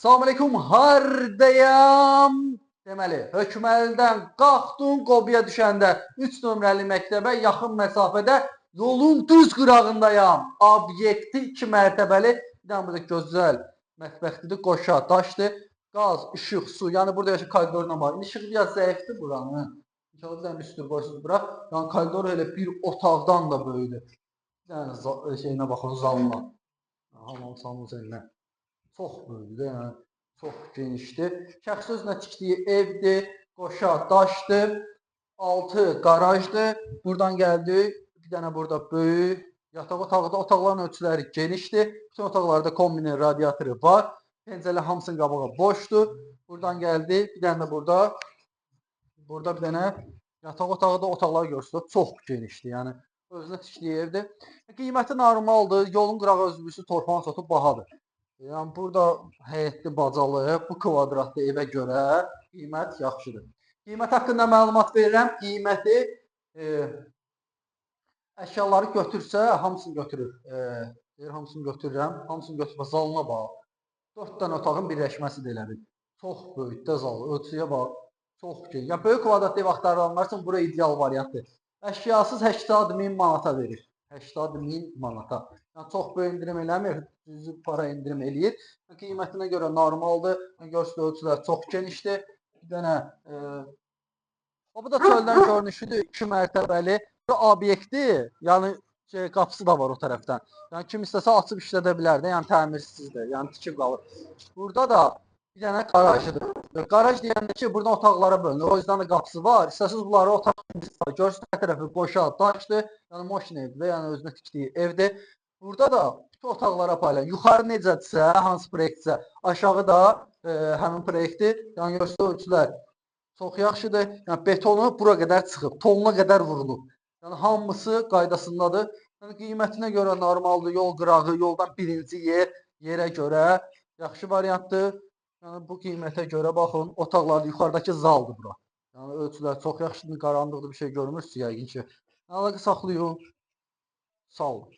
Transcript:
Salamünaleyküm, hardayam? Deməli, Hökməlidən qalxdın, Qobiyə düşəndə 3 nömrəli məktəbə yaxın məsafədə yolun düz qırağındayam. Obyekti 2 mərtəbəli, bir dənə burada gözəl mətbəxtidir, qoşa, daşdır, qaz, işıq, su. Yəni burada yaşa koridorla var. İndi işıq biraz zəifdir buranın. İnşallah bir dənə üstür qoysunuz bura. Yəni koridor elə bir otaqdan da böyüdür. Bir dənə şeyinə baxın, zalına. Hamam salon üzərinə. Çox böyükdür, yəni çox genişdir. Şəxsi özünə tikdiyi evdir, qoşa daşdır, altı qarajdır. Buradan gəldik, bir dənə burada böyük yataq otağıdır. Otaqların ölçüləri genişdir. Bütün otaqlarda kombinin radiatoru var. Pəncərələr hamısının qabağı boşdur. Buradan gəldik, bir dənə də burada bir dənə yataq otağıdır. Otaqları görürsünüz, çox genişdir. Yəni özünə tikdiyi evdir. Qiyməti normaldır. Yolun qırağı özü torpağın çoxu bahadır. Yəni burada həyətli bacalı, bu kvadratlı evə görə qiymət yaxşıdır. Qiymət haqqında məlumat verirəm. Qiyməti əşyaları götürsə hamısını götürür. Hamısını götürürəm. Hamısını götürsə zalına bax. 4 dənə otağın birləşməsidir elə bil. Çox böyükdə zal, ölçüyə bax. Çox geniş. Yəni böyük kvadratlı ev axtaranlar üçün bura ideal variantdır. Əşyasız 80.000 manata verir. 80.000 manata. Yəni çox böyük indirim eləmir, düzü para indirim eləyir. Qiymətinə görə normaldır. Görürsünüz ölçülər çox genişdir. Bir dənə bu da çöldən görünüşüdür, 2 mərtəbəli. Bu obyekti, yəni qapısı da var o tərəfdən. Yəni kim istəsə açıb işlədə bilər də, yəni təmirsizdir, yəni tikib qalır. Burada da bir dənə qarajıdır. Qaraj deyəndə ki, buradan otaqlara bölünür. O yüzden də qapısı var. İstəsiniz bunları otaq görürsünüz, hər tərəfi qoşa, daşdır. Yəni moşin evdir, yəni özünə tikdiyi evdir. Burada da bütün otaqlara paylanır. Yuxarı necədirsə, hansı proyektsə, aşağı da həmin proyektdir. Yəni görürsünüz ölçülər çox yaxşıdır. Yəni betonu bura qədər çıxıb, tonuna qədər vurulub. Yəni hamısı qaydasındadır. Yəni qiymətinə görə normaldır. Yol qırağı, yoldan birinci yerə görə yaxşı variantdır. Yəni bu qiymətə görə baxın, otaqlarda yuxarıdakı zaldır bura. Yəni ölçülər çox yaxşıdır, qaranlıqda bir şey görmürsünüz yəqin ki. Əlaqə saxlayın. Sağ olun.